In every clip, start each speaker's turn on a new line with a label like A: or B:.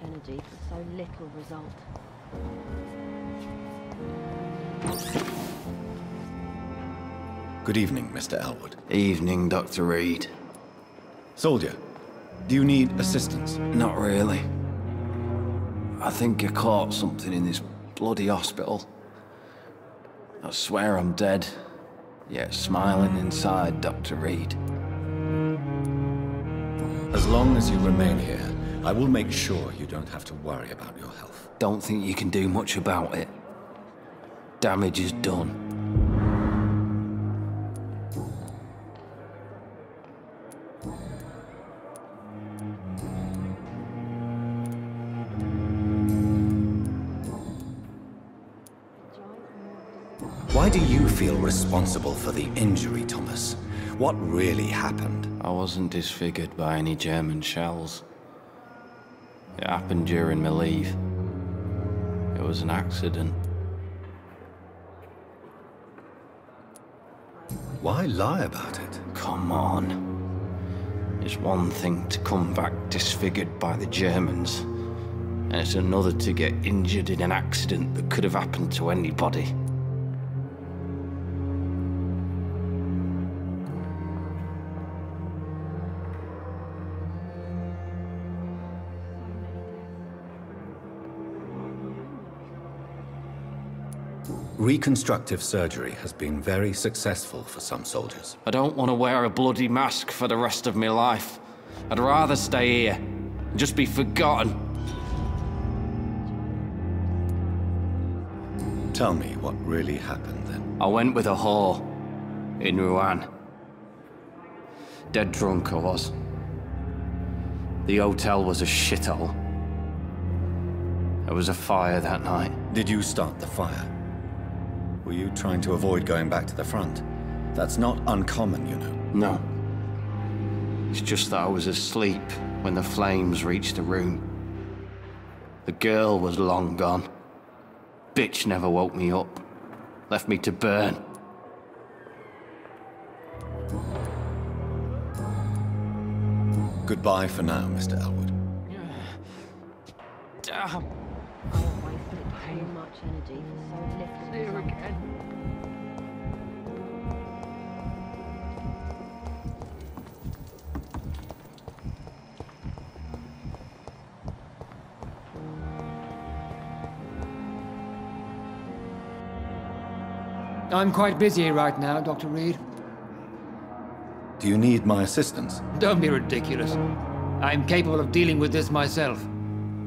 A: Energy for so little result.
B: Good evening, Mr. Elwood.
C: Evening, Dr. Reed.
B: Soldier, do you need assistance?
C: Not really. I think I caught something in this bloody hospital. I swear I'm dead, yet smiling inside, Dr. Reed.
B: As long as you remain here, I will make sure you don't have to worry about your health.
C: Don't think you can do much about it. Damage is done.
B: Why do you feel responsible for the injury, Thomas? What really happened?
C: I wasn't disfigured by any German shells. It happened during my leave. It was an accident.
B: Why lie about it?
C: Come on. It's one thing to come back disfigured by the Germans, and it's another to get injured in an accident that could have happened to anybody.
B: Reconstructive surgery has been very successful for some soldiers.
C: I don't want to wear a bloody mask for the rest of my life. I'd rather stay here and just be forgotten.
B: Tell me what really happened then.
C: I went with a whore in Rouen. Dead drunk I was. The hotel was a shithole. There was a fire that night.
B: Did you start the fire? Were you trying to avoid going back to the front? That's not uncommon, you know.
C: No. It's just that I was asleep when the flames reached the room. The girl was long gone. Bitch never woke me up. Left me to burn.
B: Goodbye for now, Mr. Elwood.
A: I have wasted too much energy for so little. Here again.
D: I'm quite busy right now, Dr. Reed.
B: Do you need my assistance?
D: Don't be ridiculous. I'm capable of dealing with this myself.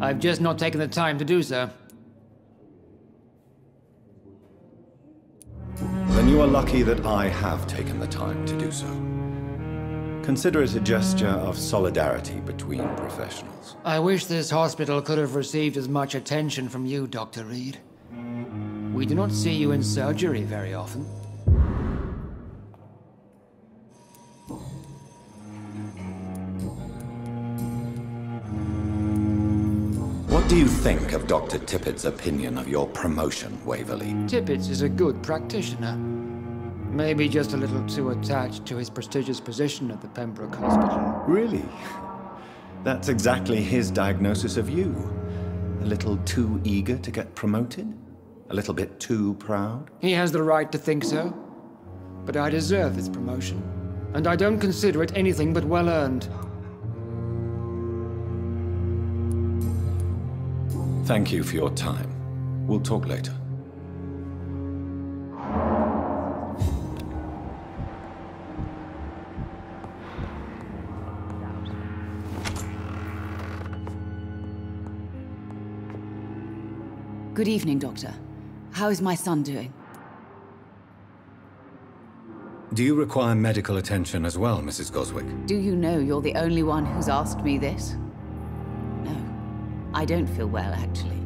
D: I've just not taken the time to do so.
B: Then you are lucky that I have taken the time to do so. Consider it a gesture of solidarity between professionals.
D: I wish this hospital could have received as much attention from you, Dr. Reed. We do not see you in surgery very often.
B: What do you think of Dr. Tippett's opinion of your promotion, Waverley?
D: Tippett is a good practitioner. Maybe just a little too attached to his prestigious position at the Pembroke Hospital.
B: Really? That's exactly his diagnosis of you. A little too eager to get promoted? A little bit too proud?
D: He has the right to think so. But I deserve this promotion. And I don't consider it anything but well-earned.
B: Thank you for your time. We'll talk later.
E: Good evening, Doctor. How is my son doing?
B: Do you require medical attention as well, Mrs. Goswick?
E: Do you know you're the only one who's asked me this? No, I don't feel well, actually.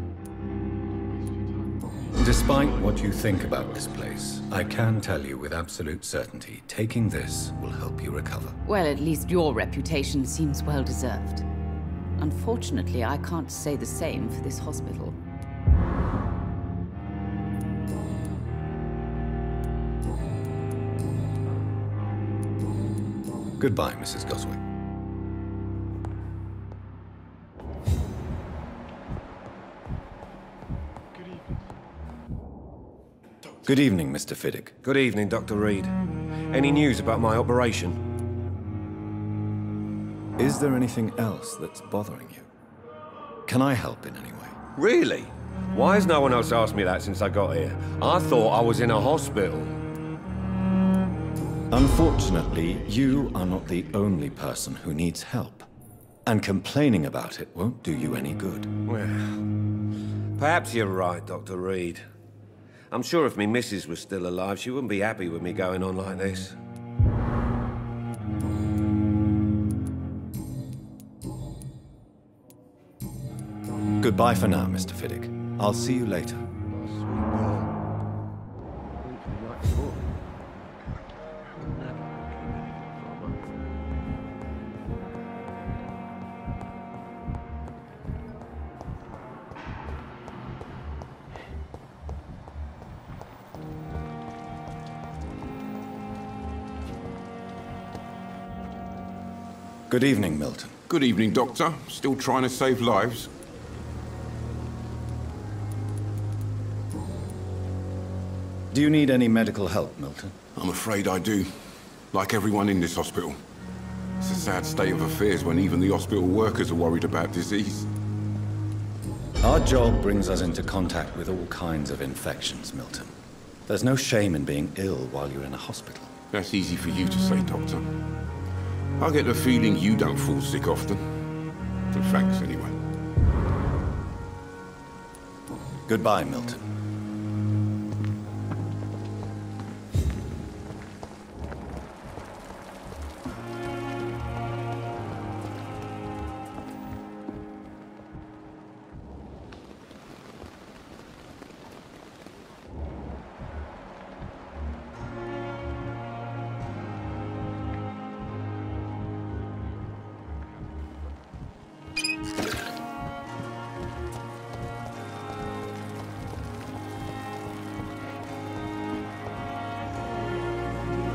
B: Despite what you think about this place, I can tell you with absolute certainty, taking this will help you recover.
E: Well, at least your reputation seems well-deserved. Unfortunately, I can't say the same for this hospital.
B: Goodbye, Mrs. Goswick. Good evening, Mr. Fiddick.
F: Good evening, Dr. Reed. Any news about my operation?
B: Is there anything else that's bothering you? Can I help in any way?
F: Really? Why has no one else asked me that since I got here? I thought I was in a hospital.
B: Unfortunately, you are not the only person who needs help. And complaining about it won't do you any good.
F: Well, perhaps you're right, Dr. Reed. I'm sure if me missus was still alive, she wouldn't be happy with me going on like this.
B: Goodbye for now, Mr. Fiddick. I'll see you later. Good evening, Milton.
G: Good evening, Doctor. Still trying to save lives?
B: Do you need any medical help, Milton?
G: I'm afraid I do. Like everyone in this hospital. It's a sad state of affairs when even the hospital workers are worried about disease.
B: Our job brings us into contact with all kinds of infections, Milton. There's no shame in being ill while you're in a hospital.
G: That's easy for you to say, Doctor. I get the feeling you don't fall sick often. So thanks, anyway.
B: Goodbye, Milton.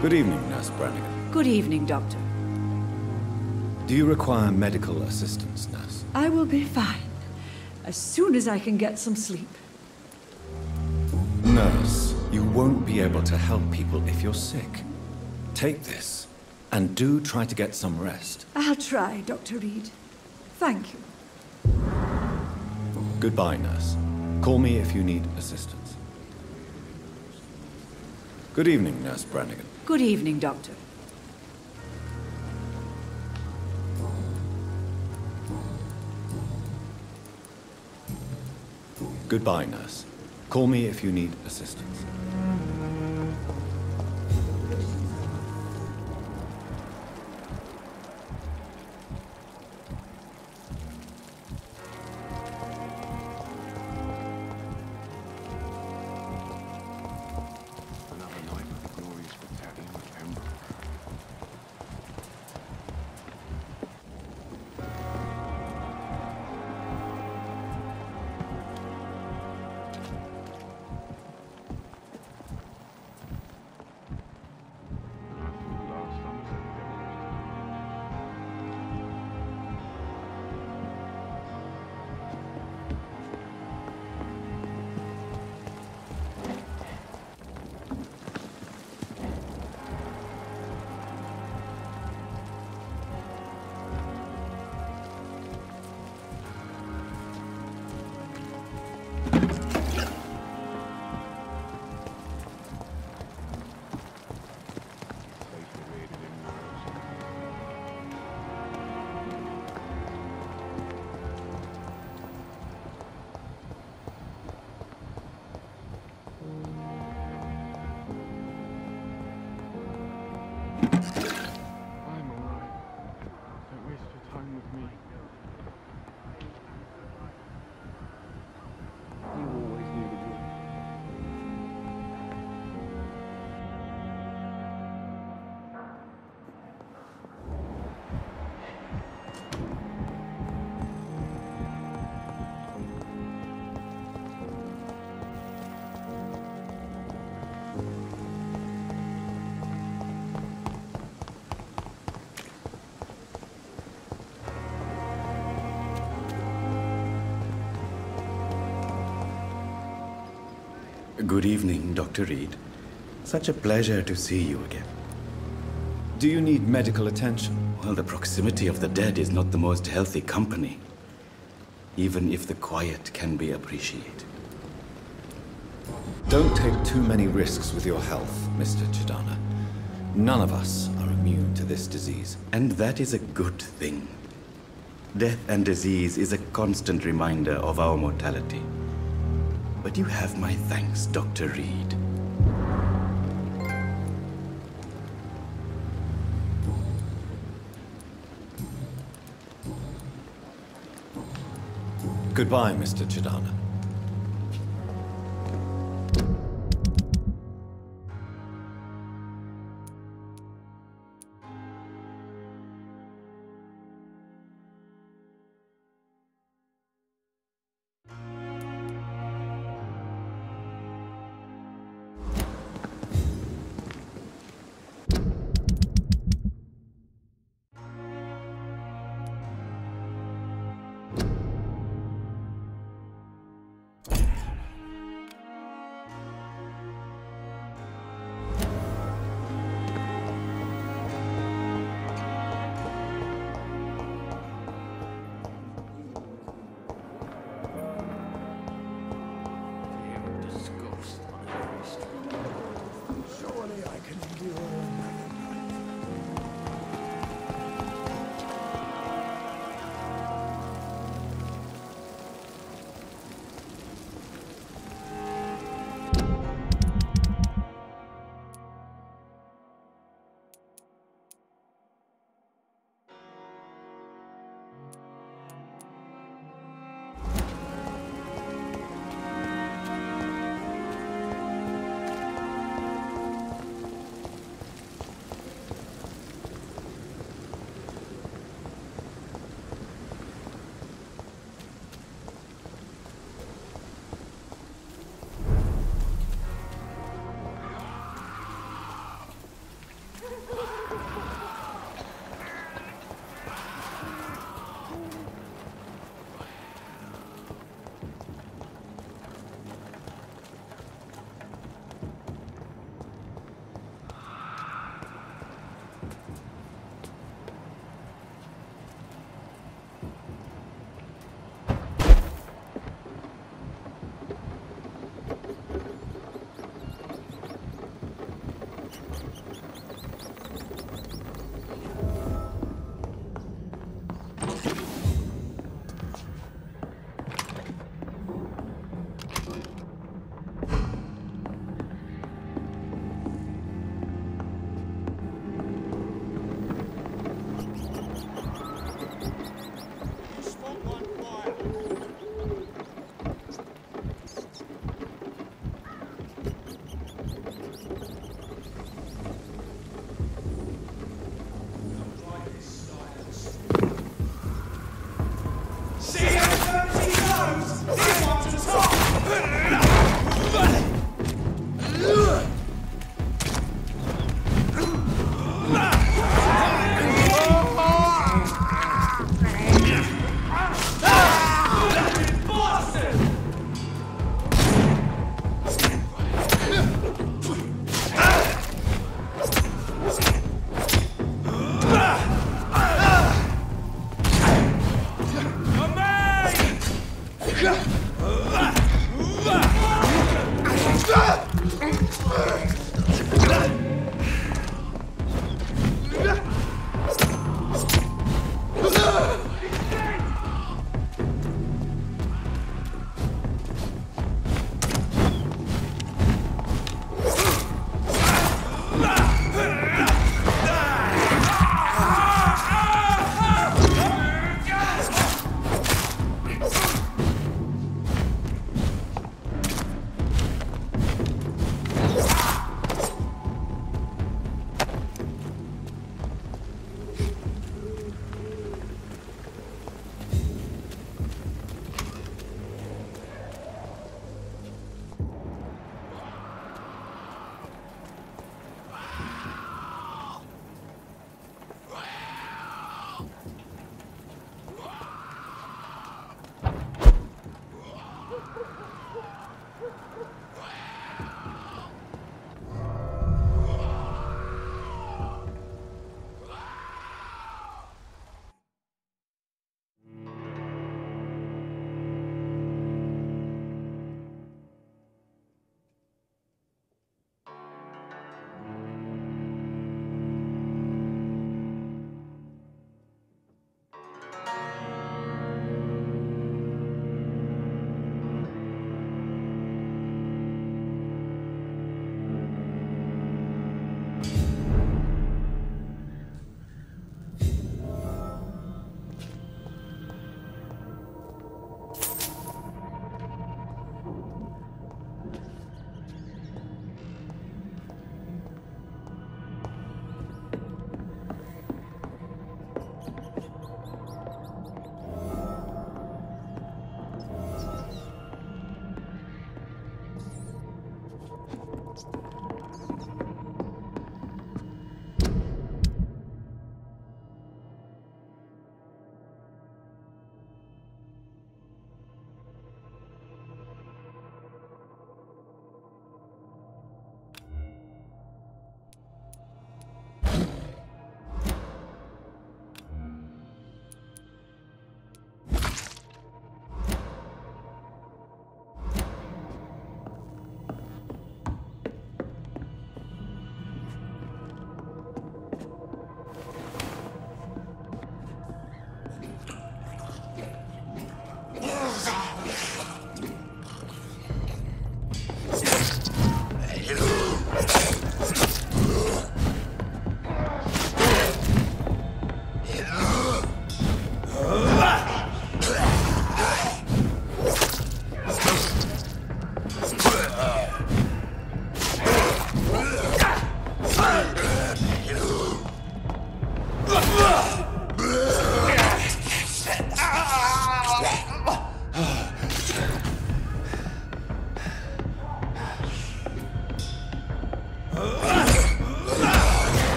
H: Good evening, Nurse Brannigan.
E: Good evening, Doctor.
B: Do you require medical assistance, nurse?
H: I will be fine. As soon as I can get some sleep.
B: Nurse, you won't be able to help people if you're sick. Take this, and do try to get some rest.
H: I'll try, Dr. Reed. Thank you.
B: Goodbye, nurse. Call me if you need assistance. Good evening, Nurse Brannigan.
H: Good evening, Doctor.
B: Goodbye, nurse. Call me if you need assistance.
G: Another night with the glorious battalion of Pembroke.
I: I'm alright. Don't waste your time with me. You always knew the drill.
J: Good evening, Dr. Reed. Such a pleasure to see you again.
B: Do you need medical attention?
J: Well, the proximity of the dead is not the most healthy company, even if the quiet can be appreciated.
B: Don't take too many risks with your health, Mr. Chidana. None of us are immune to this disease.
J: And that is a good thing. Death and disease is a constant reminder of our mortality. But you have my thanks, Dr. Reed.
B: Goodbye, Mr. Chidana.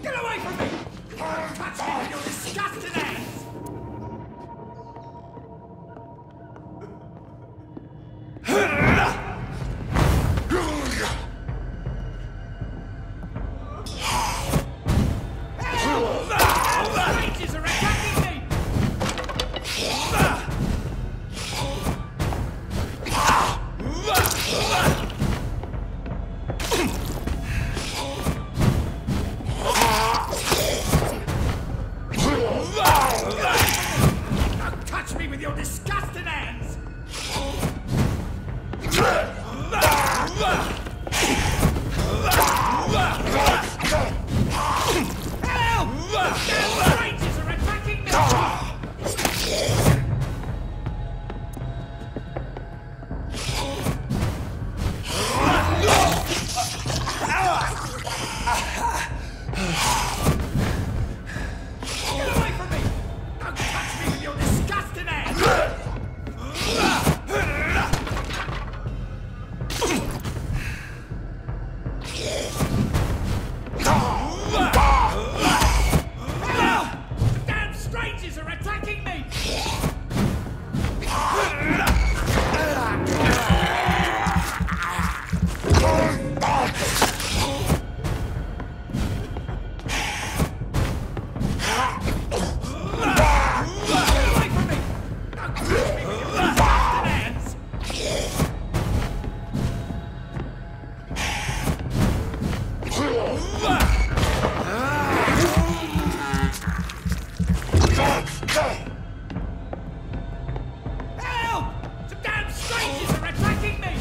K: Get away from me! Touch me with your disgusting hands! Strangers are attacking me! Don't touch me with your disgusting hands! Help! Strangers are attacking me! Get away from me! Don't touch me with your disgusting hands! Damn strangers are attacking me! Get away from me! Don't touch me with your disgusting hands! Help! Some damn strangers are attacking me!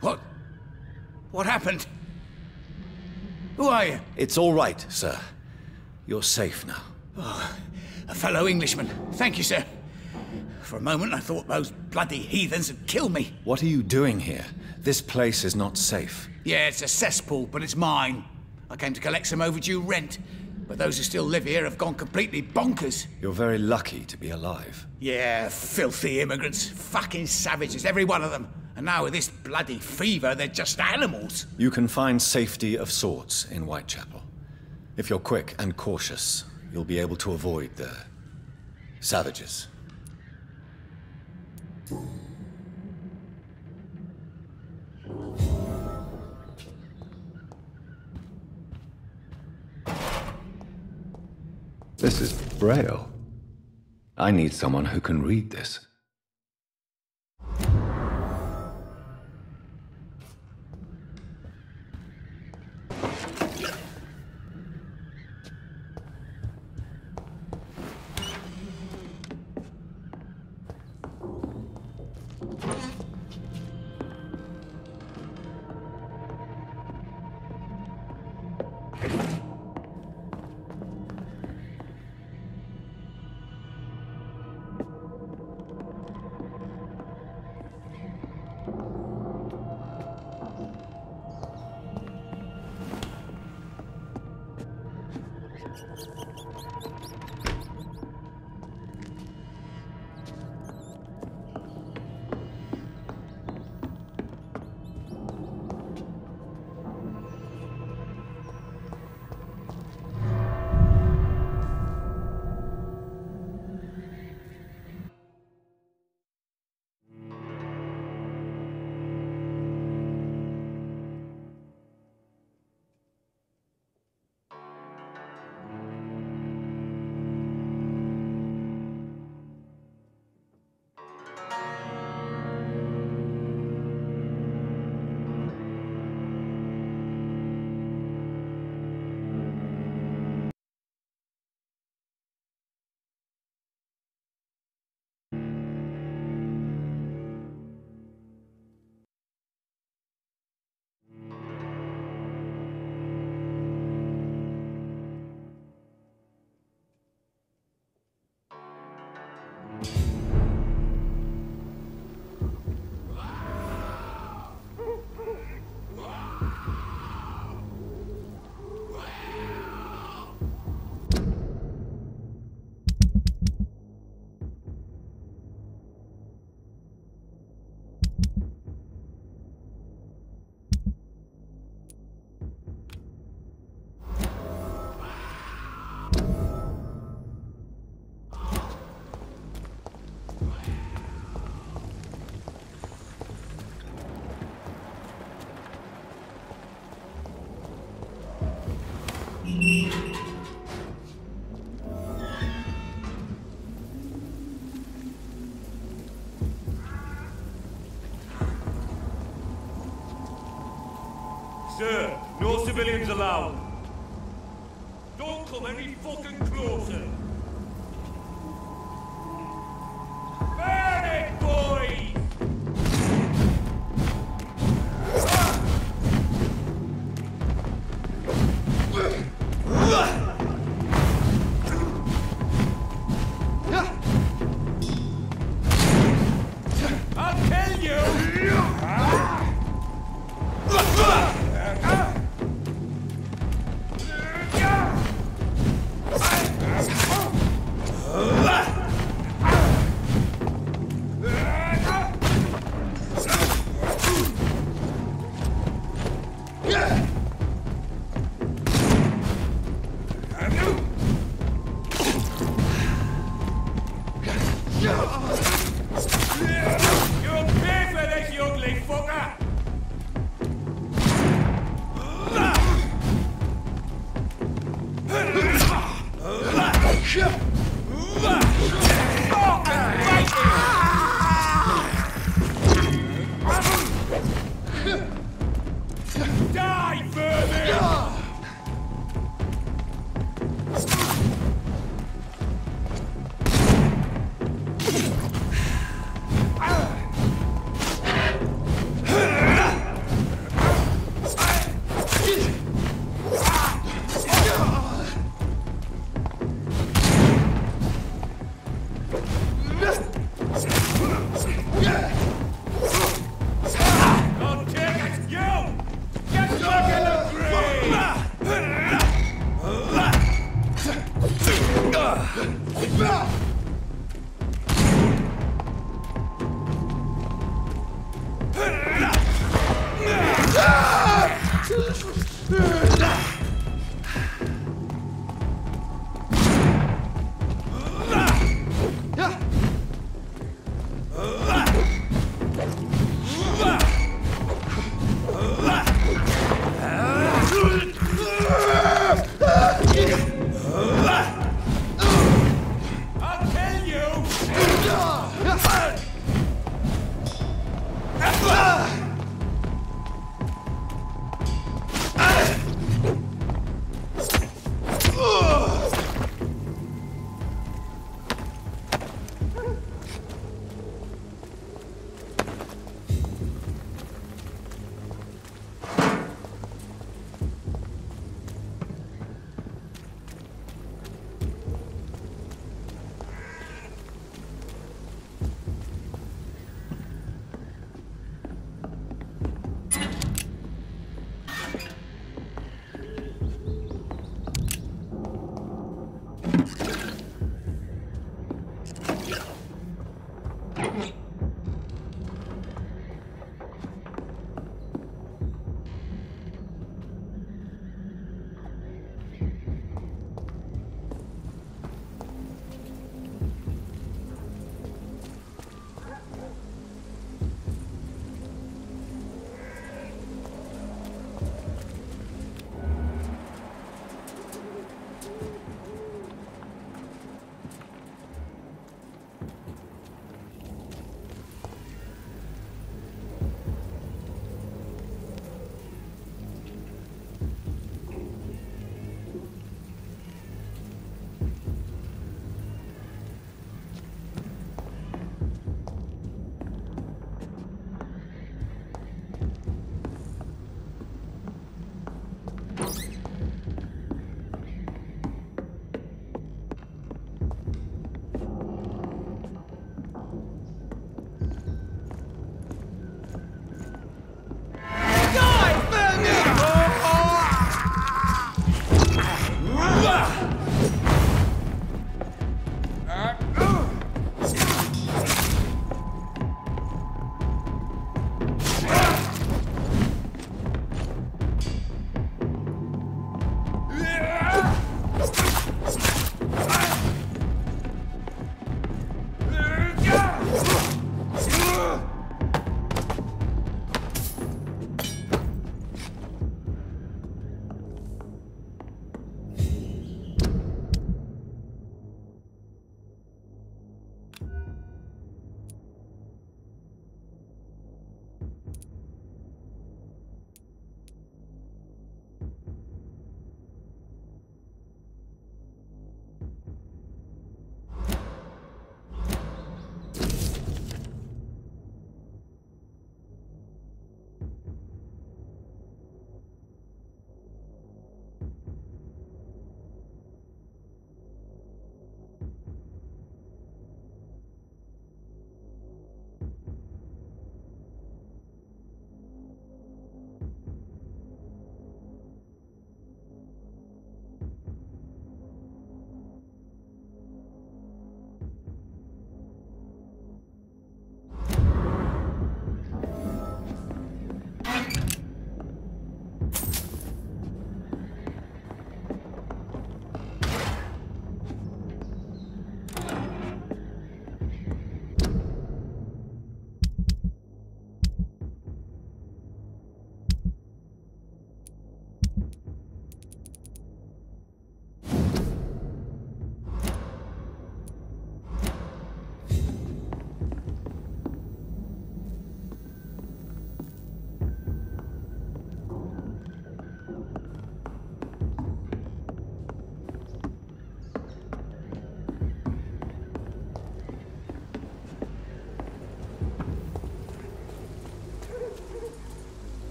K: What? What happened? Who are you?
B: It's all right, sir. You're safe now.
K: Oh, a fellow Englishman. Thank you, sir. For a moment, I thought those bloody heathens had killed me.
B: What are you doing here? This place is not safe.
K: Yeah, it's a cesspool, but it's mine. I came to collect some overdue rent, but those who still live here have gone completely bonkers.
B: You're very lucky to be alive.
K: Yeah, filthy immigrants. Fucking savages, every one of them. And now with this bloody fever, they're just animals.
B: You can find safety of sorts in Whitechapel. If you're quick and cautious, you'll be able to avoid the savages. This is Braille. I need someone who can read this.
L: Sir, no civilians allowed. Don't come any fucking closer. Burn it, boys! I'll kill you! You'll pay for this, you ugly fucker! Die, vermin! I'll kill you!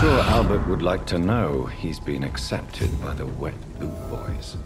B: sure Albert would like to know he's been accepted by the Wet Boot Boys.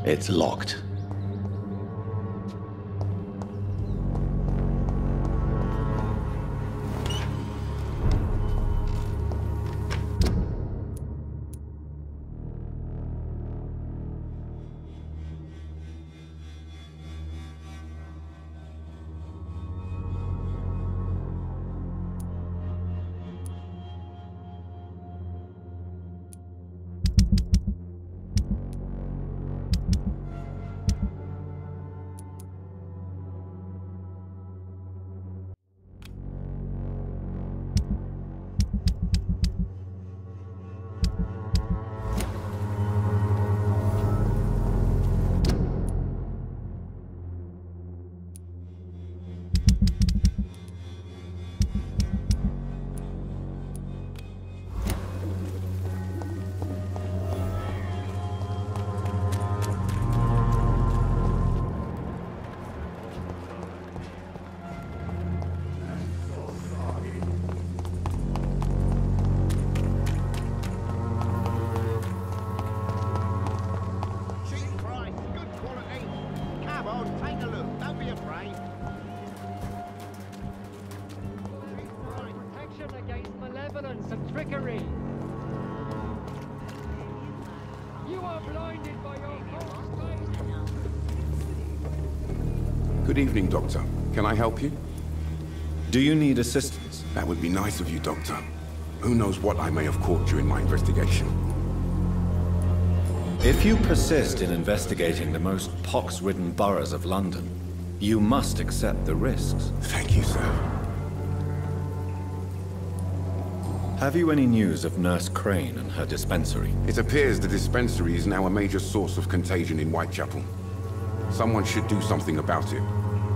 B: It's locked.
G: Good evening, Doctor. Can I help you?
B: Do you need assistance?
G: That would be nice of you, Doctor. Who knows what I may have caught during my investigation.
B: If you persist in investigating the most pox-ridden boroughs of London, you must accept the risks.
G: Thank you, sir.
B: Have you any news of Nurse Crane and her dispensary?
G: It appears the dispensary is now a major source of contagion in Whitechapel. Someone should do something about it,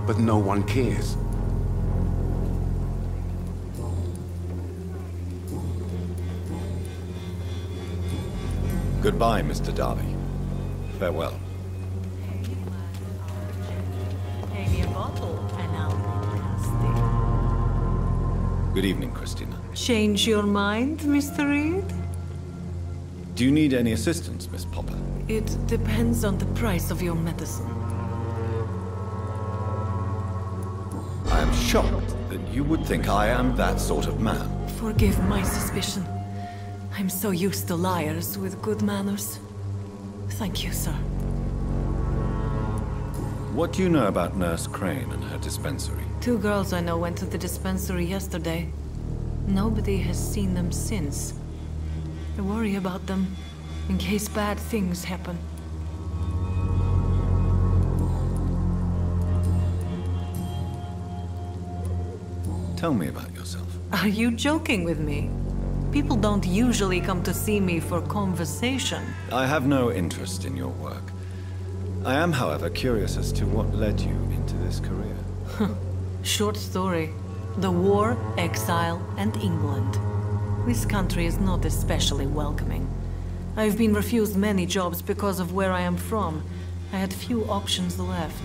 G: but no one cares.
B: Goodbye, Mr. Darby. Farewell.
M: Pay me a bottle and I'll be nasty.
B: Good evening, Christina.
M: Change your mind, Mr. Reed?
B: Do you need any assistance, Miss Popper?
M: It depends on the price of your medicine.
B: I am shocked that you would think I am that sort of man.
M: Forgive my suspicion. I'm so used to liars with good manners. Thank you, sir.
B: What do you know about Nurse Crane and her dispensary?
M: 2 girls I know went to the dispensary yesterday. Nobody has seen them since. I worry about them, in case bad things happen.
B: Tell me about yourself.
M: Are you joking with me? People don't usually come to see me for conversation.
B: I have no interest in your work. I am, however, curious as to what led you into this career.
M: Short story. The war, exile, and England. This country is not especially welcoming. I've been refused many jobs because of where I am from. I had few options left.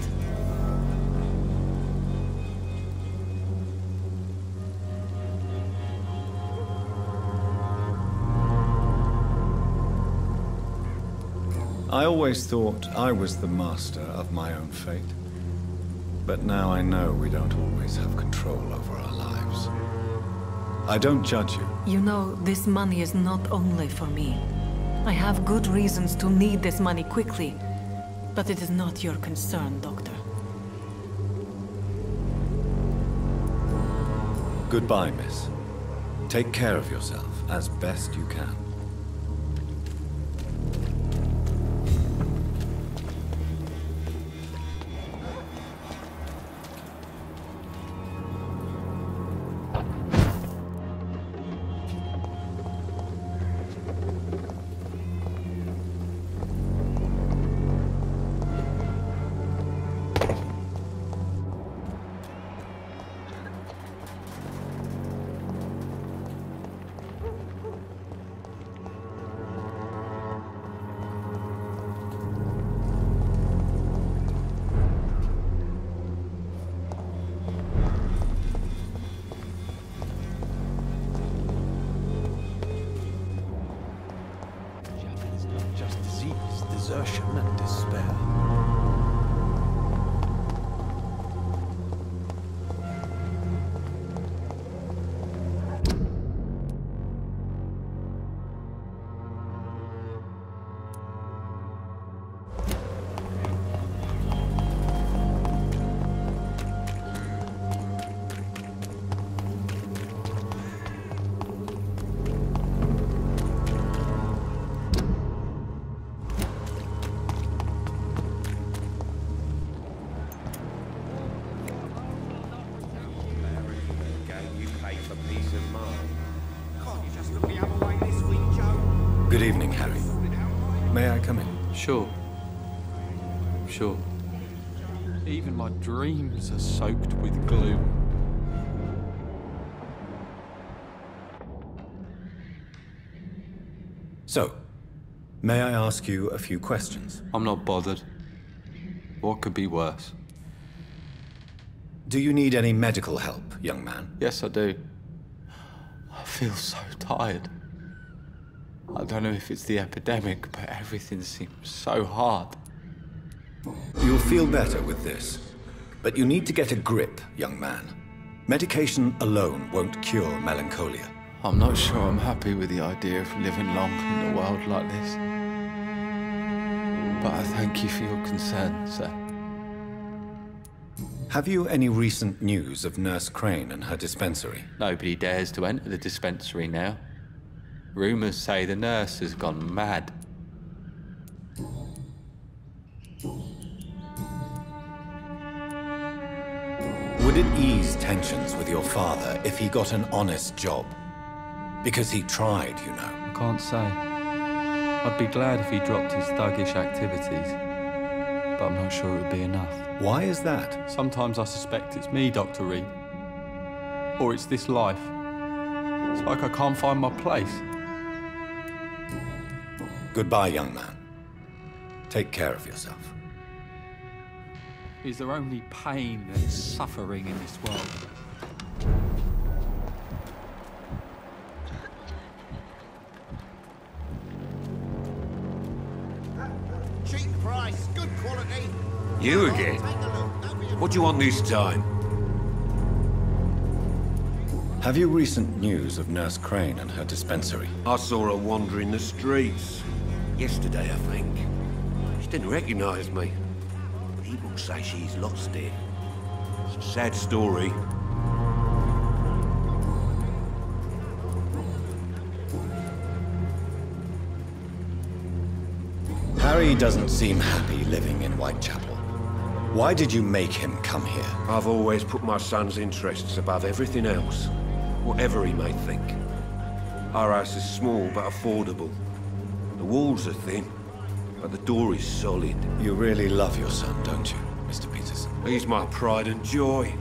B: I always thought I was the master of my own fate. But now I know we don't always have control over our lives. I don't judge you.
M: You know, this money is not only for me. I have good reasons to need this money quickly. But it is not your concern, Doctor.
B: Goodbye, miss. Take care of yourself as best you can.
N: Desertion and despair.
F: for peace of mind. Can't you just look the other way this week, Joe?
B: Good evening, Harry. May I come in?
I: Sure. Sure. Even my dreams are soaked with gloom.
B: So, may I ask you a few questions?
I: I'm not bothered. What could be worse?
B: Do you need any medical help, young man?
I: Yes, I do. I feel so tired. I don't know if it's the epidemic, but everything seems so hard.
B: You'll feel better with this. But you need to get a grip, young man. Medication alone won't cure melancholia.
I: I'm not sure I'm happy with the idea of living long in a world like this. But I thank you for your concern, sir.
B: Have you any recent news of Nurse Crane and her dispensary?
I: Nobody dares to enter the dispensary now. Rumors say the nurse has gone mad.
B: Would it ease tensions with your father if he got an honest job? Because he tried, you know.
I: I can't say. I'd be glad if he dropped his thuggish activities, but I'm not sure it would be enough.
B: Why is that?
I: Sometimes I suspect it's me, Dr. Reed. Or it's this life. It's like I can't find my place.
B: Goodbye, young man. Take care of yourself.
I: Is there only pain and suffering in this world?
F: Cheap price, good quality. You again? What do you want this time?
B: Have you recent news of Nurse Crane and her dispensary?
F: I saw her wandering the streets. Yesterday, I think. She didn't recognize me. People say she's lost it. It's a sad story.
B: Harry doesn't seem happy living in Whitechapel. Why did you make him come here?
F: I've always put my son's interests above everything else, whatever he may think. Our house is small but affordable. The walls are thin, but the door is solid.
B: You really love your son, don't you, Mr. Peterson?
F: He's my pride and joy.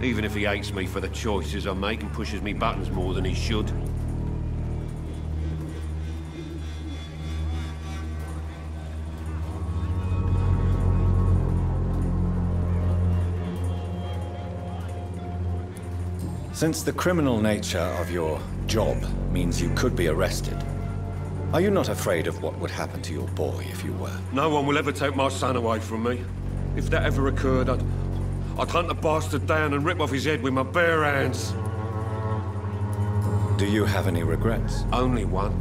F: Even if he hates me for the choices I make and pushes me buttons more than he should.
B: Since the criminal nature of your job means you could be arrested, are you not afraid of what would happen to your boy if you were?
F: No one will ever take my son away from me. If that ever occurred, I'd hunt the bastard down and rip off his head with my bare hands.
B: Do you have any regrets?
F: Only one.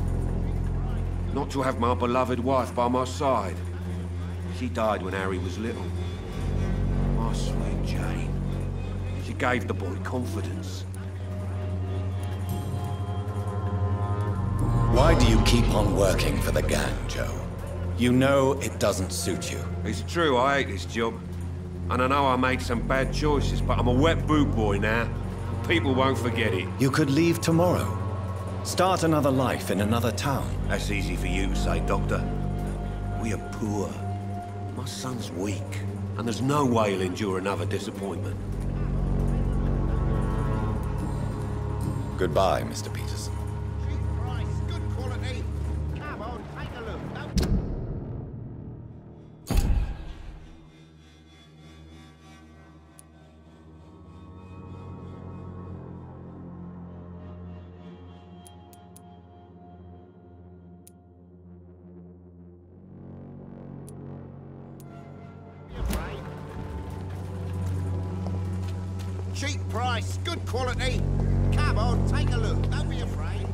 F: Not to have my beloved wife by my side. She died when Harry was little. My sweet Jane. She gave the boy confidence.
B: Why do you keep on working for the gang, Joe? You know it doesn't suit you.
F: It's true, I hate this job. And I know I made some bad choices, but I'm a wet boot boy now. People won't forget it.
B: You could leave tomorrow. Start another life in another town.
F: That's easy for you to say, Doctor. We are poor. My son's weak, and there's no way he'll endure another disappointment.
B: Goodbye, Mr. Peterson.
F: Cheap price, good quality. Come on, take a look. Cheap price, good quality. Come on, take a look. Don't be afraid.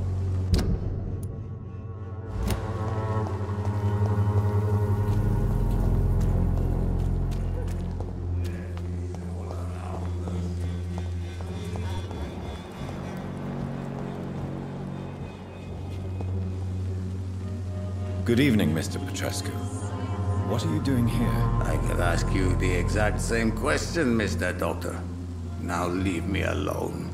B: Good evening, Mr. Petrescu. What are you doing here?
N: I could ask you the exact same question, Mr. Doctor. Now leave me alone.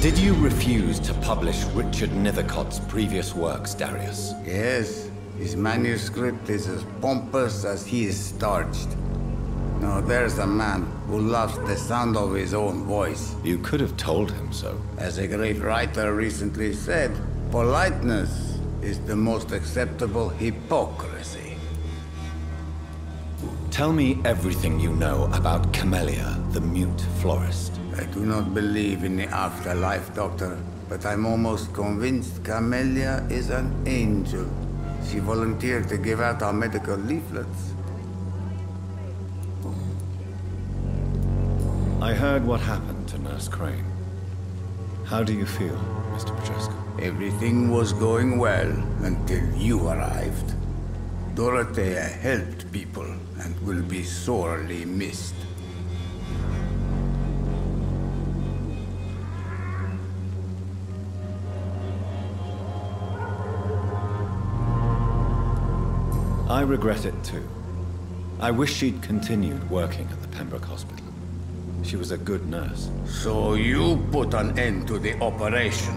B: Did you refuse to publish Richard Nethercott's previous works, Darius?
N: Yes, his manuscript is as pompous as he is starched. Now there's a man who loves the sound of his own voice.
B: You could have told him so.
N: As a great writer recently said, politeness is the most acceptable hypocrisy.
B: Tell me everything you know about Camellia, the mute florist.
N: I do not believe in the afterlife, Doctor, but I'm almost convinced Camellia is an angel. She volunteered to give out our medical leaflets.
B: I heard what happened to Nurse Crane. How do you feel, Mr. Petrescu?
N: Everything was going well until you arrived. Dorothea helped people and will be sorely missed.
B: I regret it too. I wish she'd continued working at the Pembroke Hospital. She was a good nurse.
N: So you put an end to the operation.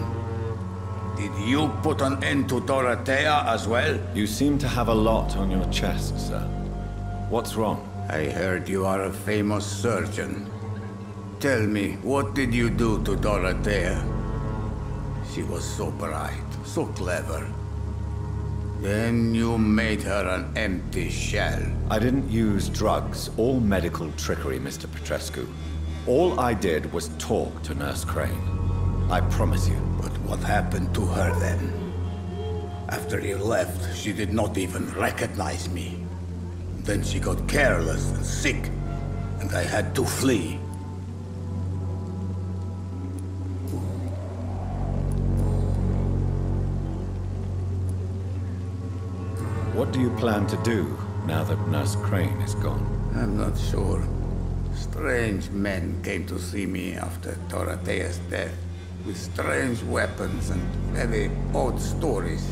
N: Did you put an end to Dorothea as well?
B: You seem to have a lot on your chest, sir. What's wrong?
N: I heard you are a famous surgeon. Tell me, what did you do to Dorothea? She was so bright, so clever. Then you made her an empty shell.
B: I didn't use drugs or medical trickery, Mr. Petrescu. All I did was talk to Nurse Crane. I promise you.
N: But what happened to her then? After you left, she did not even recognize me. Then she got careless and sick, and I had to flee.
B: What do you plan to do now that Nurse Crane is gone?
N: I'm not sure. Strange men came to see me after Dorothea's death, with strange weapons and very odd stories.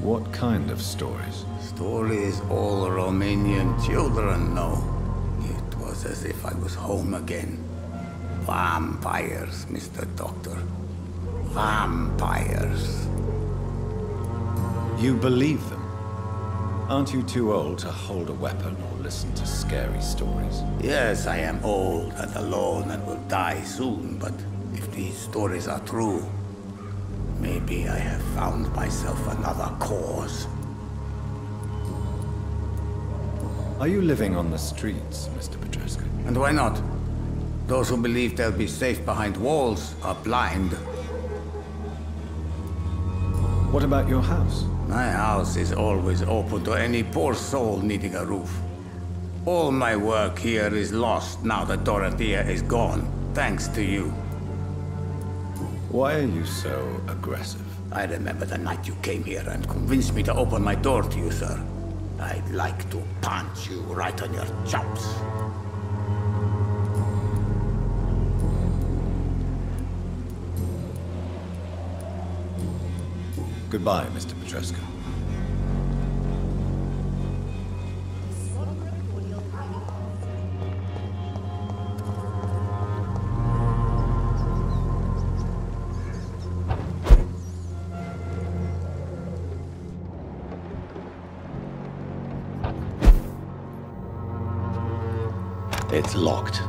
B: What kind of stories?
N: Stories all Romanian children know. It was as if I was home again. Vampires, Mr. Doctor. Vampires.
B: You believe them? Aren't you too old to hold a weapon or listen to scary stories?
N: Yes, I am old and alone and will die soon, but if these stories are true, maybe I have found myself another cause.
B: Are you living on the streets, Mr. Petrescu?
N: And why not? Those who believe they'll be safe behind walls are blind.
B: What about your house?
N: My house is always open to any poor soul needing a roof. All my work here is lost now that Dorothea is gone, thanks to you.
B: Why are you so aggressive?
N: I remember the night you came here and convinced me to open my door to you, sir. I'd like to punch you right on your chops.
B: Goodbye, Mr. Petrescu. It's locked.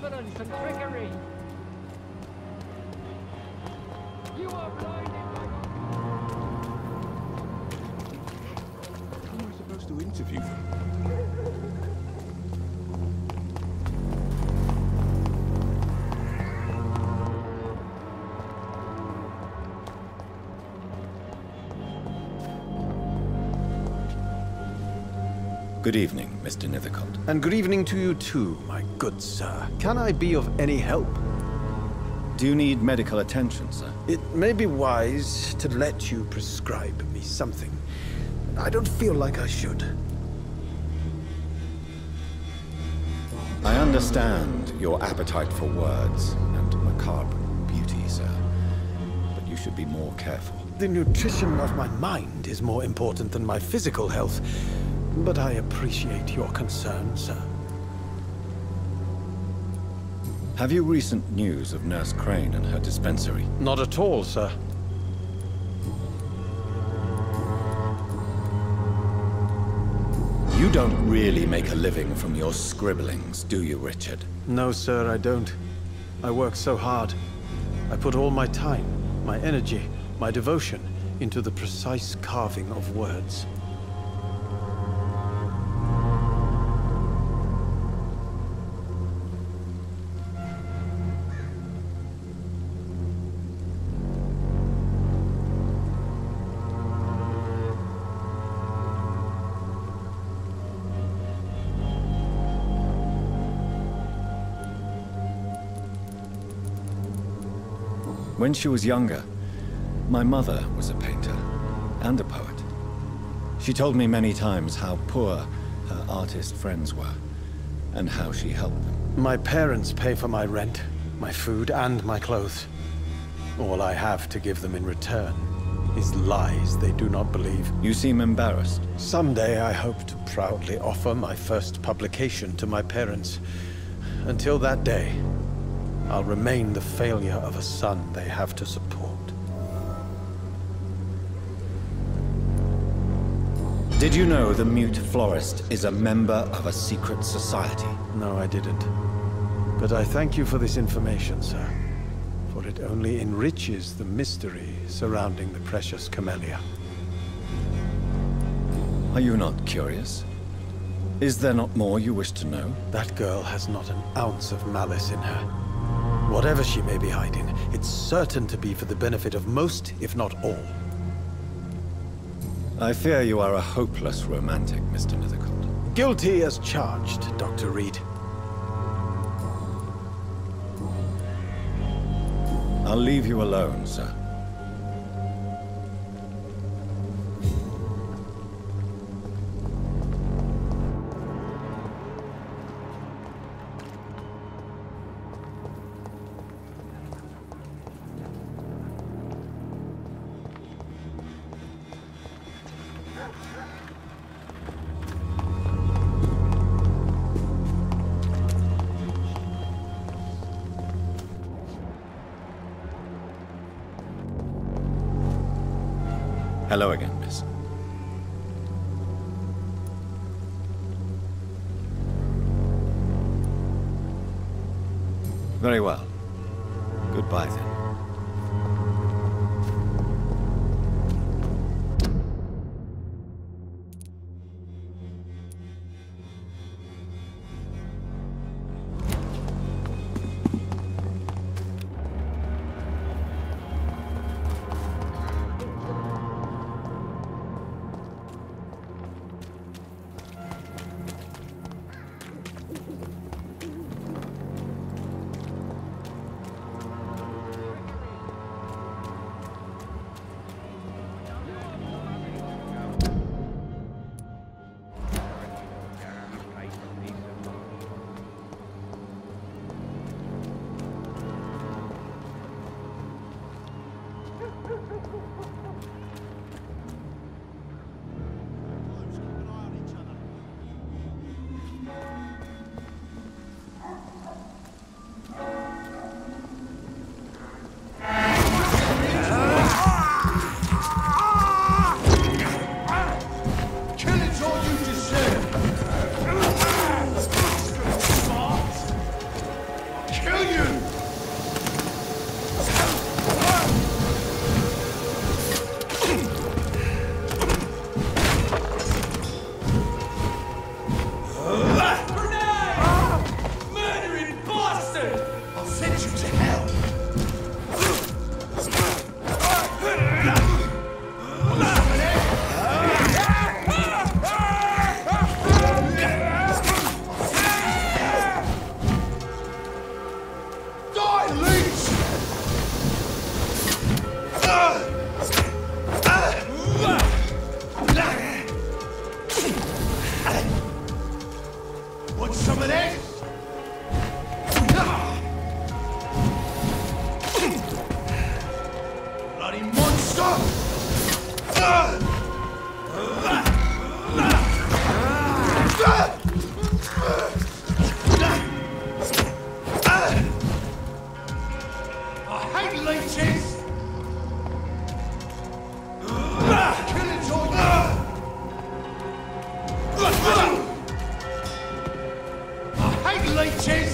O: malevolence and trickery. You are blinded by...
G: How am I supposed to interview them?
B: Good evening, Mr. Nithercott.
P: And good evening to you too, my good sir. Can I be of any help?
B: Do you need medical attention, sir?
P: It may be wise to let you prescribe me something. I don't feel like I should.
B: I understand your appetite for words and macabre beauty, sir. But you should be more careful.
P: The nutrition of my mind is more important than my physical health. But I appreciate your concern, sir.
B: Have you recent news of Nurse Crane and her dispensary?
P: Not at all, sir.
B: You don't really make a living from your scribblings, do you, Richard?
P: No, sir, I don't. I work so hard. I put all my time, my energy, my devotion into the precise carving of words.
B: When she was younger, my mother was a painter and a poet. She told me many times how poor her artist friends were and how she helped them.
P: My parents pay for my rent, my food, and my clothes. All I have to give them in return is lies they do not believe.
B: You seem embarrassed.
P: Someday I hope to proudly offer my first publication to my parents. Until that day, I'll remain the failure of a son they have to support.
B: Did you know the Mute Florist is a member of a secret society?
P: No, I didn't. But I thank you for this information, sir. For it only enriches the mystery surrounding the precious camellia.
B: Are you not curious? Is there not more you wish to know?
P: That girl has not an ounce of malice in her. Whatever she may be hiding, it's certain to be for the benefit of most, if not all.
B: I fear you are a hopeless romantic, Mr. Nithercott.
P: Guilty as charged, Dr. Reed.
B: I'll leave you alone, sir. Hello again, miss. Very well. Goodbye, then.
K: Want some of this? Bloody monster! I hate leeches! Kill it all! I hate leeches!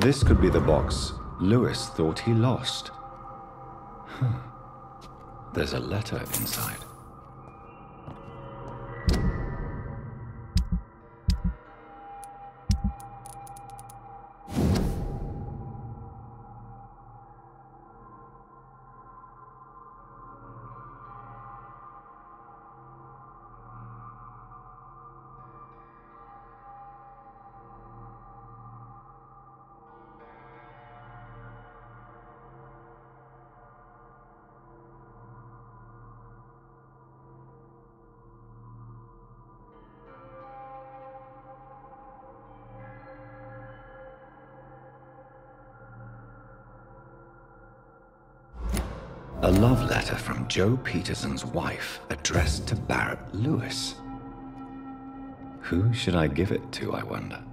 B: This could be the box Lewis thought he lost. There's a letter inside. A love letter from Joe Peterson's wife, addressed to Barrett Lewis. Who should I give it to, I wonder?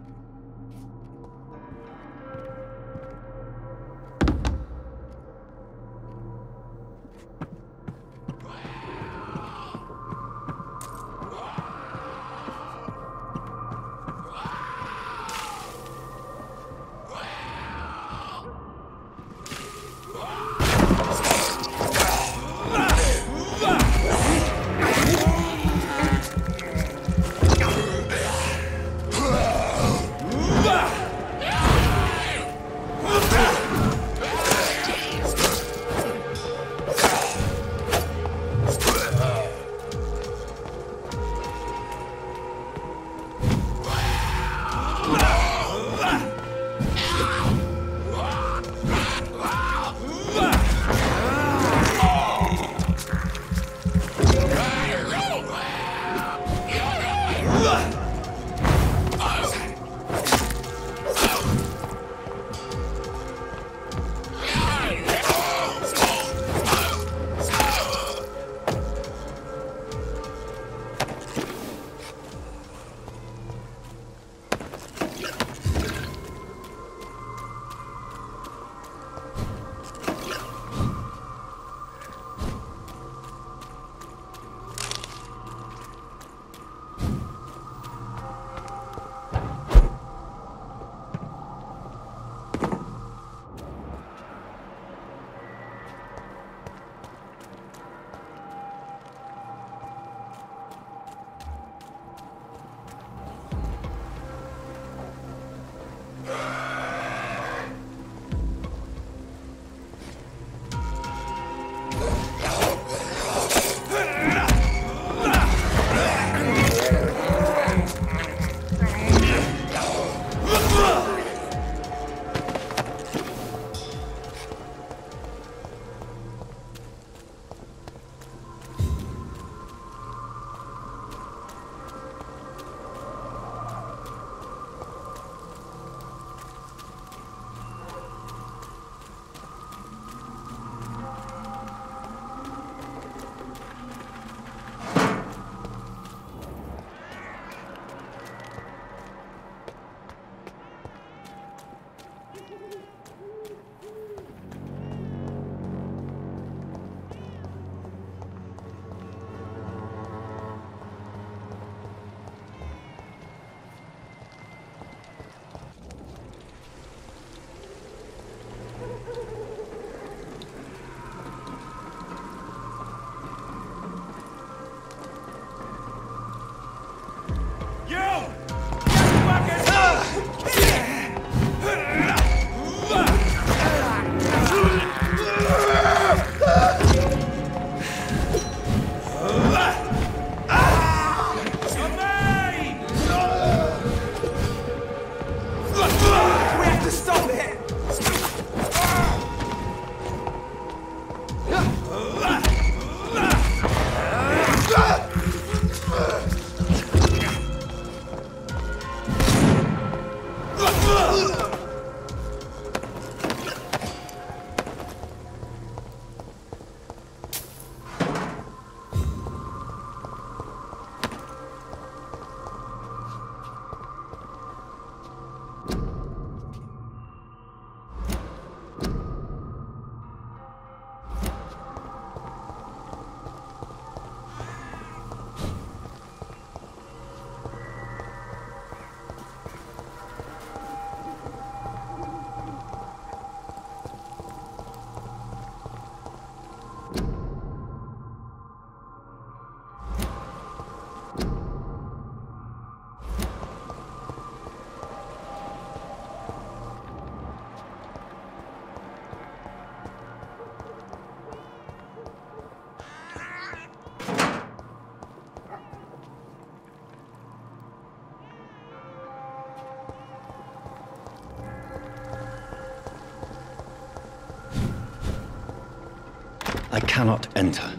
B: I cannot enter.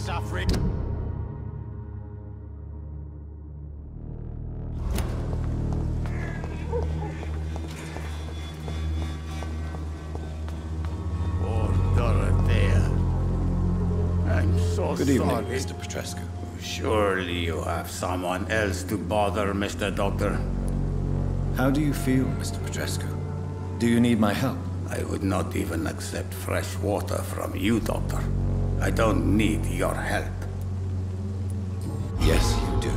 K: Suffering.
N: Poor Dorothea. I'm so
B: Good
N: sorry.
B: evening, Mr. Petrescu.
N: Surely you have someone else to bother, Mr. Doctor.
B: How do you feel, Mr. Petrescu? Do you need my help?
N: I would not even accept fresh water from you, Doctor. I don't need your help.
B: Yes, you do.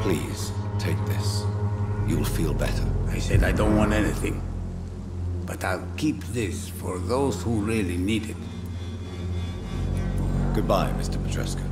B: Please, take this. You'll feel better.
N: I said I don't want anything. But I'll keep this for those who really need it.
B: Goodbye, Mr. Petrescu.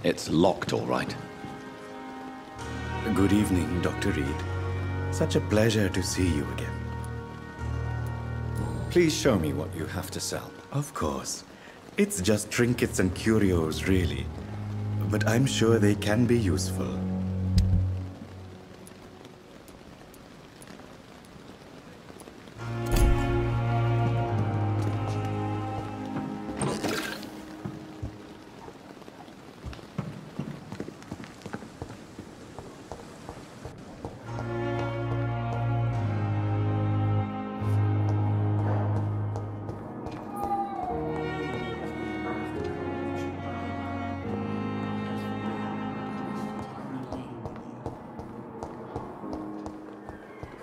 B: It's locked, all right.
J: Good evening, Dr. Reed. Such a pleasure to see you again.
B: Please show me what you have to sell.
J: Of course. It's just trinkets and curios, really. But I'm sure they can be useful.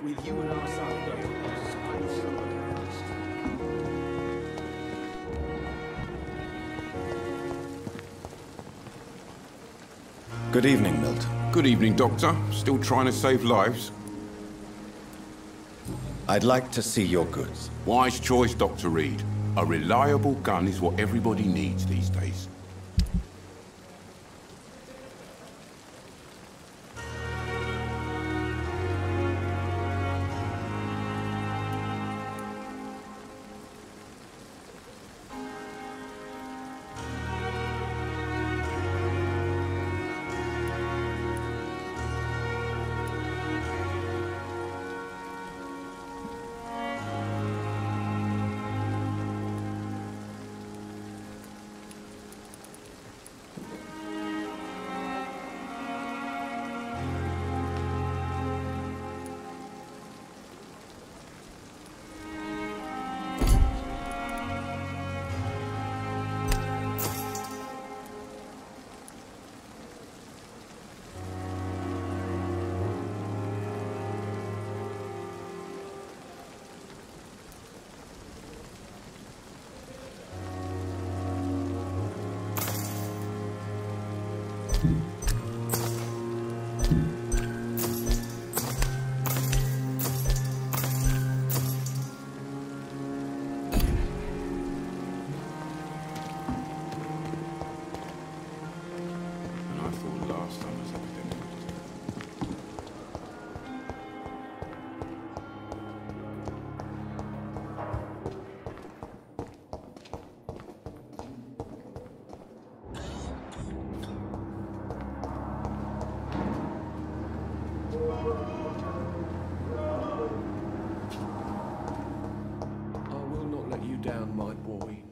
F: With you and our son,
B: Good evening, Milt.
G: Good evening, Doctor. Still trying to save lives?
B: I'd like to see your goods.
G: Wise choice, Dr. Reed. A reliable gun is what everybody needs these days.
F: down, my boy.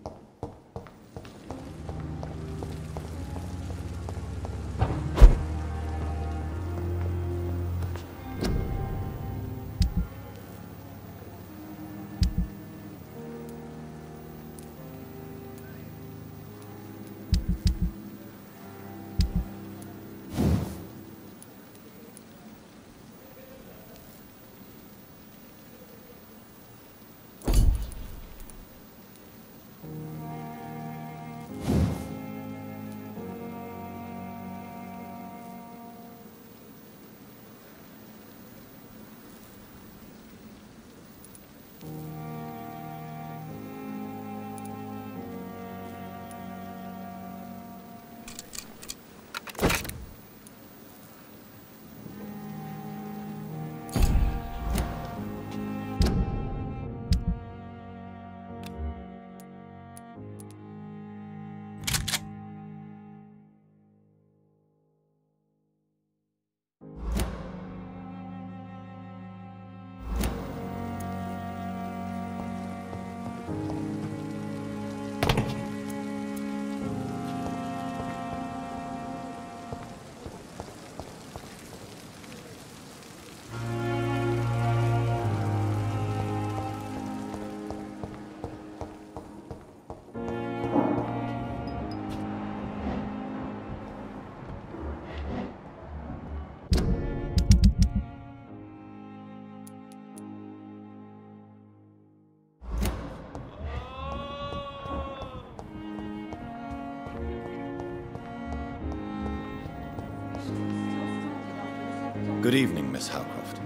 B: Good evening, Miss Howcroft.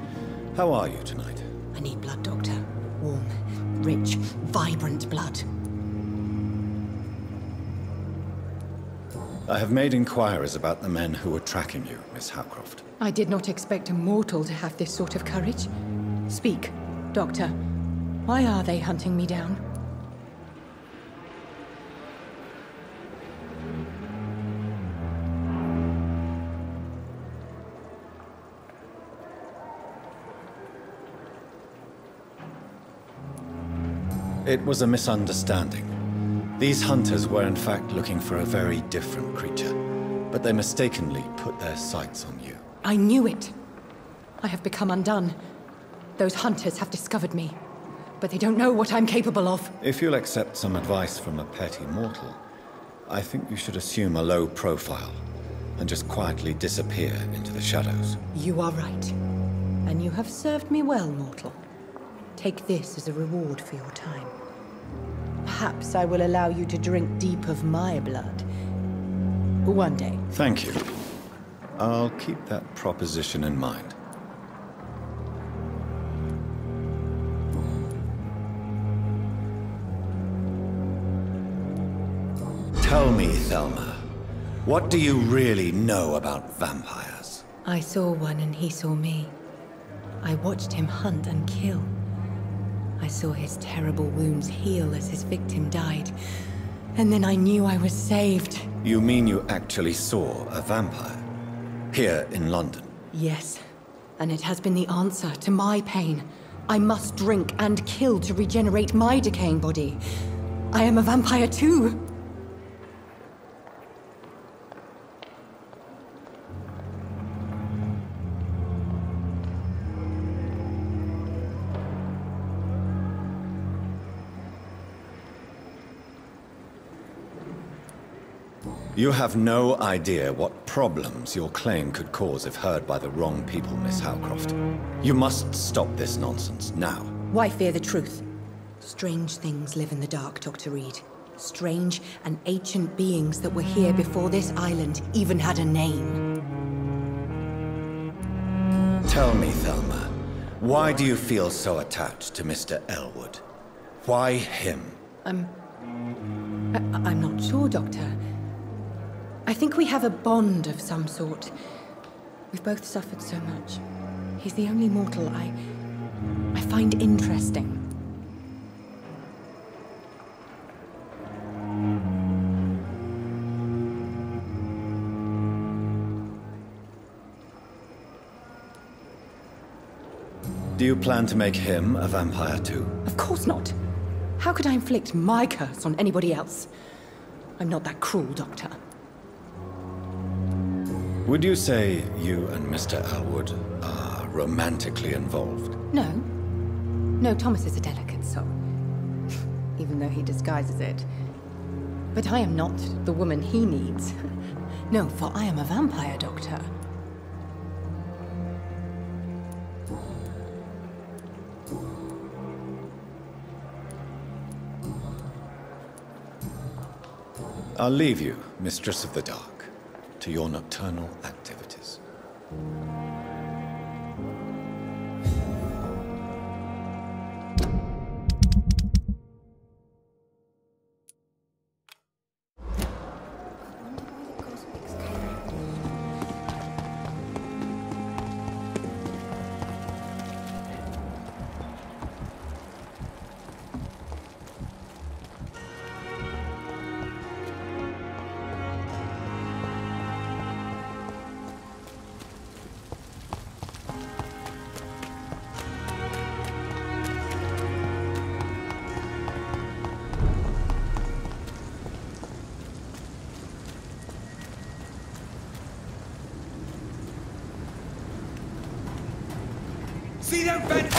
B: How are you tonight?
Q: I need blood, Doctor. Warm, rich, vibrant blood.
B: I have made inquiries about the men who were tracking you, Miss Howcroft.
Q: I did not expect a mortal to have this sort of courage. Speak, Doctor. Why are they hunting me down?
B: It was a misunderstanding. These hunters were in fact looking for a very different creature, but they mistakenly put their sights on you.
Q: I knew it. I have become undone. Those hunters have discovered me, but they don't know what I'm capable of.
B: If you'll accept some advice from a petty mortal, I think you should assume a low profile and just quietly disappear into the shadows.
Q: You are right. And you have served me well, mortal. Take this as a reward for your time. Perhaps I will allow you to drink deep of my blood. One day.
B: Thank you. I'll keep that proposition in mind. Tell me, Thelma, what do you really know about vampires?
Q: I saw one and he saw me. I watched him hunt and kill. I saw his terrible wounds heal as his victim died. And then I knew I was saved.
B: You mean you actually saw a vampire? Here in London?
Q: Yes. And it has been the answer to my pain. I must drink and kill to regenerate my decaying body. I am a vampire too.
B: You have no idea what problems your claim could cause if heard by the wrong people, Miss Howcroft. You must stop this nonsense now.
Q: Why fear the truth? Strange things live in the dark, Dr. Reed. Strange and ancient beings that were here before this island even had a name.
B: Tell me, Thelma, why do you feel so attached to Mr. Elwood? Why him?
Q: I'm not sure, Doctor. I think we have a bond of some sort. We've both suffered so much. He's the only mortal I find interesting.
B: Do you plan to make him a vampire too?
Q: Of course not. How could I inflict my curse on anybody else? I'm not that cruel, Doctor.
B: Would you say you and Mr. Elwood are romantically involved?
Q: No. No, Thomas is a delicate soul. Even though he disguises it. But I am not the woman he needs. No, for I am a vampire, Doctor.
B: I'll leave you, Mistress of the Dark, to your nocturnal activities.
O: See them, Ben?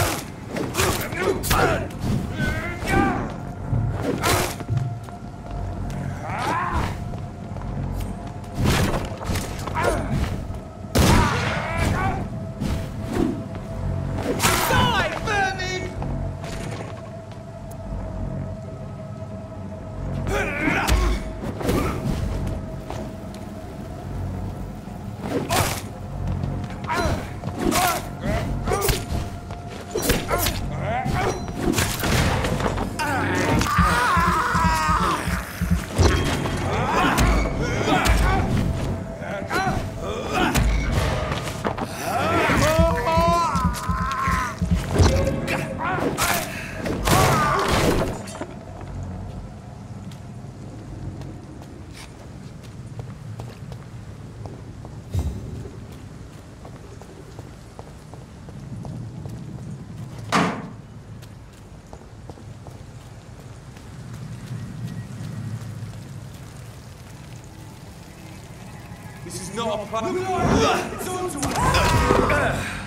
L: not a problem. It's on to us!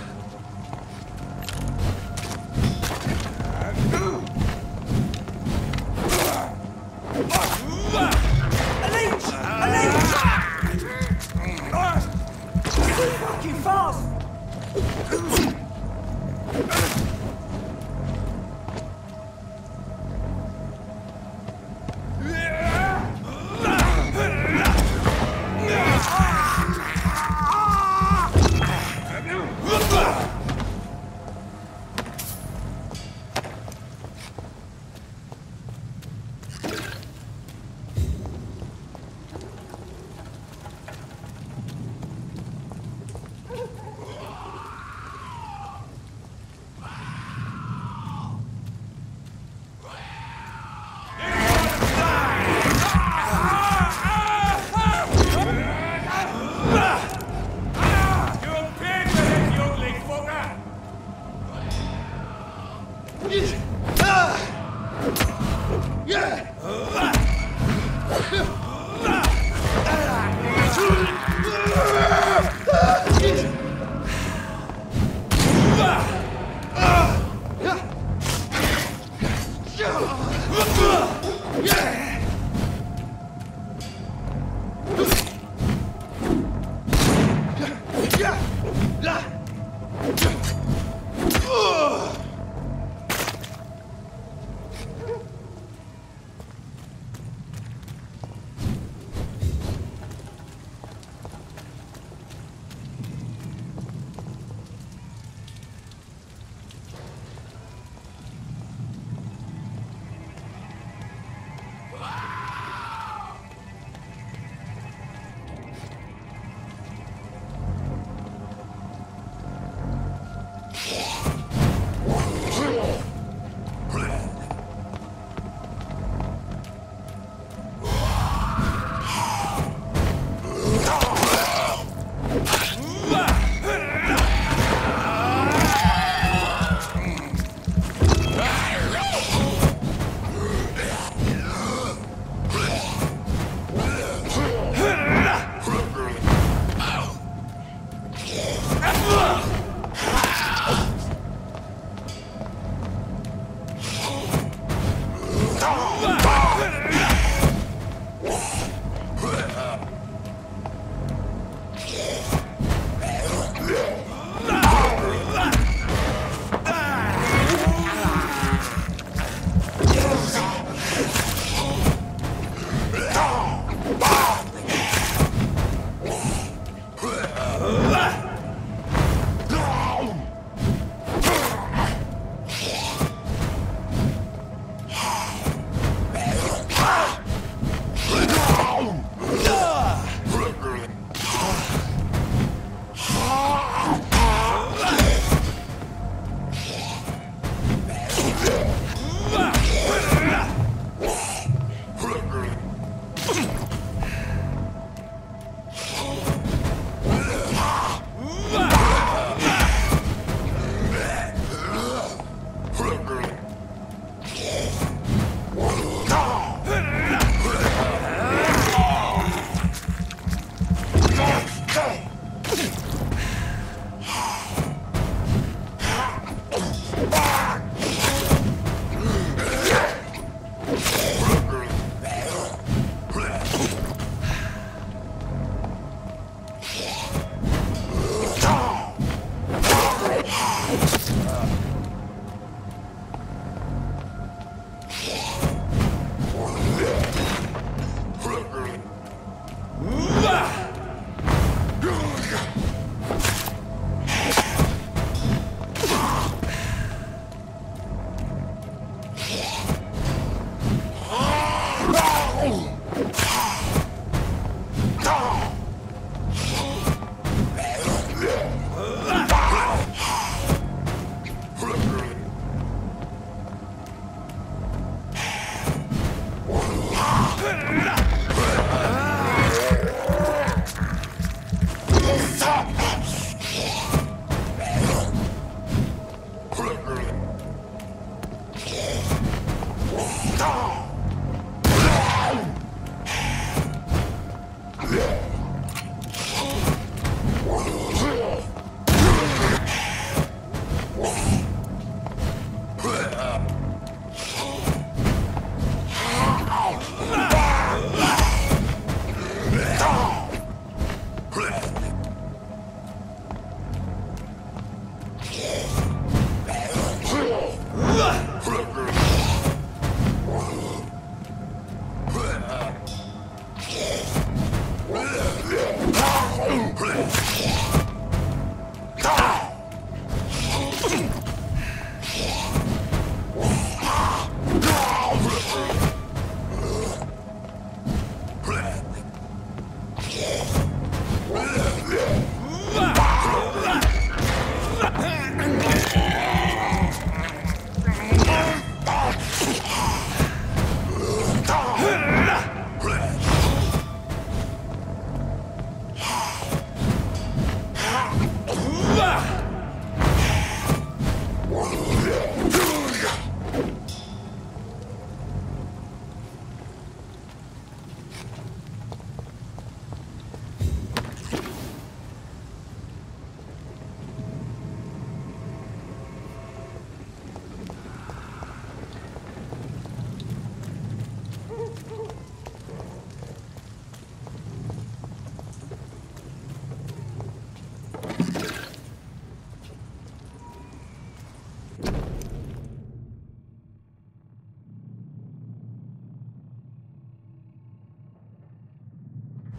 O: Fucking fast!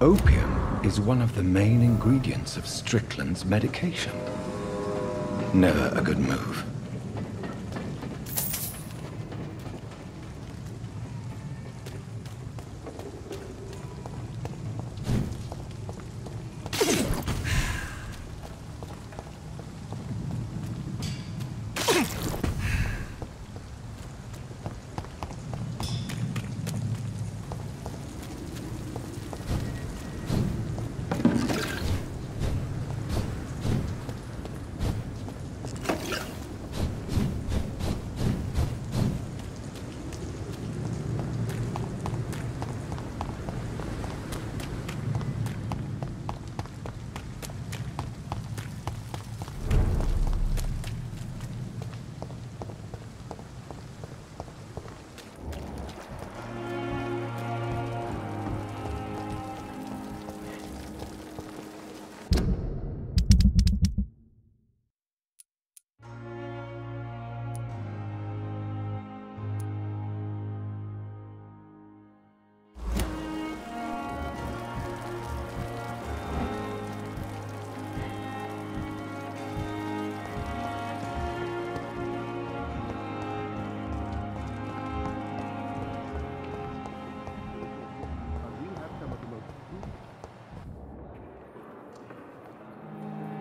B: Opium is one of the main ingredients of Strickland's medication. Never a good move.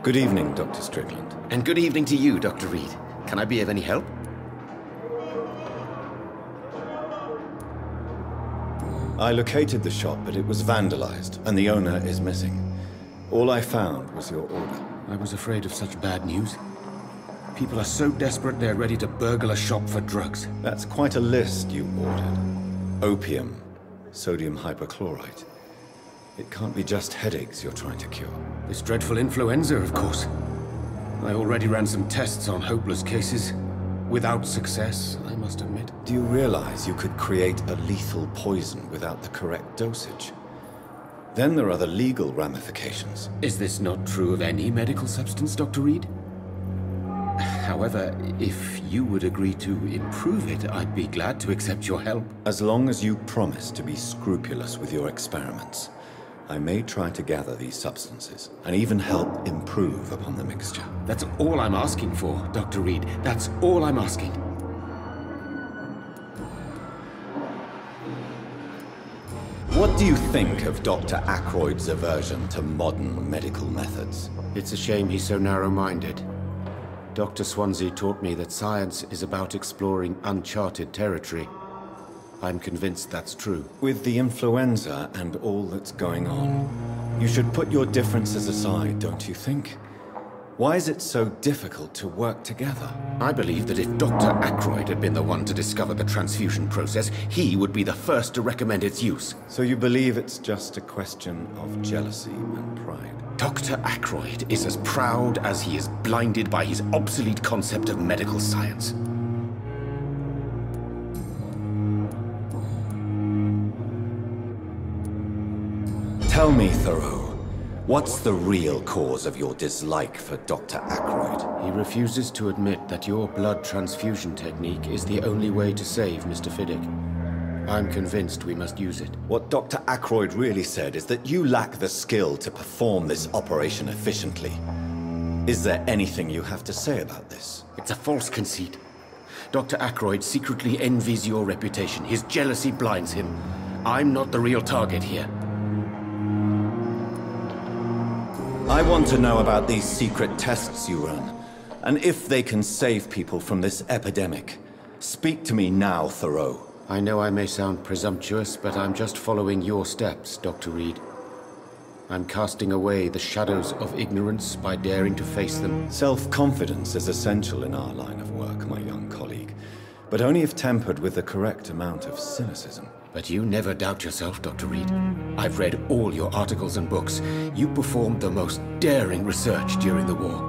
B: Good evening, Dr. Strickland.
R: And good evening to you, Dr. Reed. Can I be of any help?
B: I located the shop, but it was vandalized, and the owner is missing. All I found was your order.
R: I was afraid of such bad news. People are so desperate they're ready to burgle a shop for drugs.
B: That's quite a list you ordered. Opium, sodium hypochlorite. It can't be just headaches you're trying to cure.
R: This dreadful influenza, of course. I already ran some tests on hopeless cases. Without success, I must admit.
B: Do you realize you could create a lethal poison without the correct dosage? Then there are the legal ramifications.
R: Is this not true of any medical substance, Dr. Reed? However, if you would agree to improve it, I'd be glad to accept your help.
B: As long as you promise to be scrupulous with your experiments, I may try to gather these substances, and even help improve upon the mixture.
R: That's all I'm asking for, Dr. Reed. That's all I'm asking.
B: What do you think of Dr. Ackroyd's aversion to modern medical methods?
R: It's a shame he's so narrow-minded. Dr. Swansea taught me that science is about exploring uncharted territory. I'm convinced that's true.
B: With the influenza and all that's going on, you should put your differences aside, don't you think? Why is it so difficult to work together?
R: I believe that if Dr. Ackroyd had been the one to discover the transfusion process, he would be the first to recommend its use.
B: So you believe it's just a question of jealousy and pride?
R: Dr. Ackroyd is as proud as he is blinded by his obsolete concept of medical science.
B: Tell me, Thoreau, what's the real cause of your dislike for Dr. Ackroyd?
R: He refuses to admit that your blood transfusion technique is the only way to save Mr. Fiddick. I'm convinced we must use it.
B: What Dr. Ackroyd really said is that you lack the skill to perform this operation efficiently. Is there anything you have to say about this?
R: It's a false conceit. Dr. Ackroyd secretly envies your reputation. His jealousy blinds him. I'm not the real target here.
B: I want to know about these secret tests you run, and if they can save people from this epidemic. Speak to me now, Thoreau.
R: I know I may sound presumptuous, but I'm just following your steps, Dr. Reed. I'm casting away the shadows of ignorance by daring to face them.
B: Self-confidence is essential in our line of work, my young colleague, but only if tempered with the correct amount of cynicism.
R: But you never doubt yourself, Dr. Reed. I've read all your articles and books. You performed the most daring research during the war.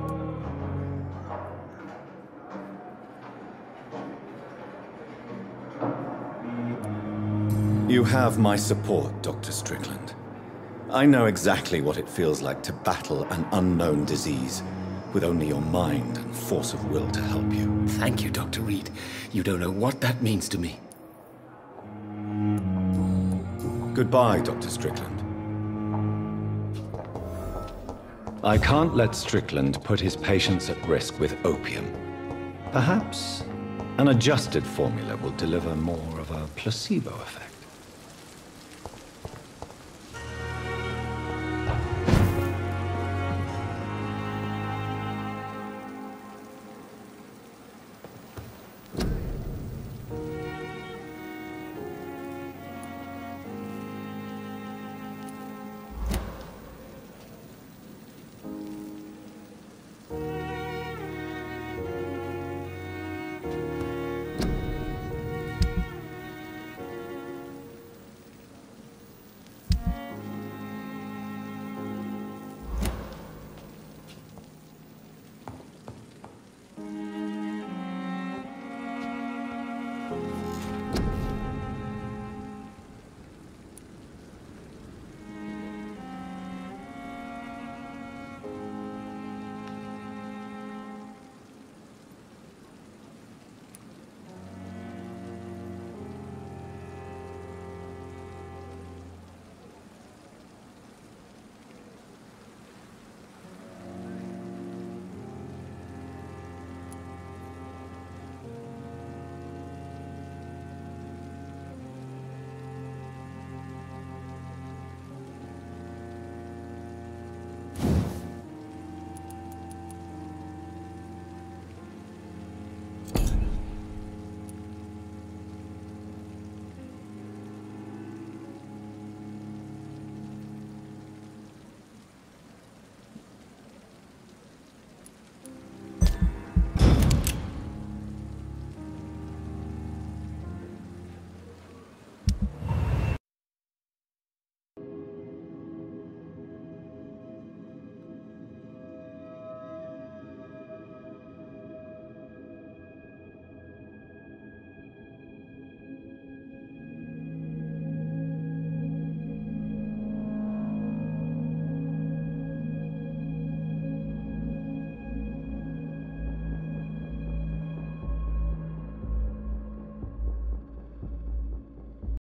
B: You have my support, Dr. Strickland. I know exactly what it feels like to battle an unknown disease, with only your mind and force of will to help you.
R: Thank you, Dr. Reed. You don't know what that means to me.
B: Goodbye, Dr. Strickland. I can't let Strickland put his patients at risk with opium. Perhaps an adjusted formula will deliver more of a placebo effect.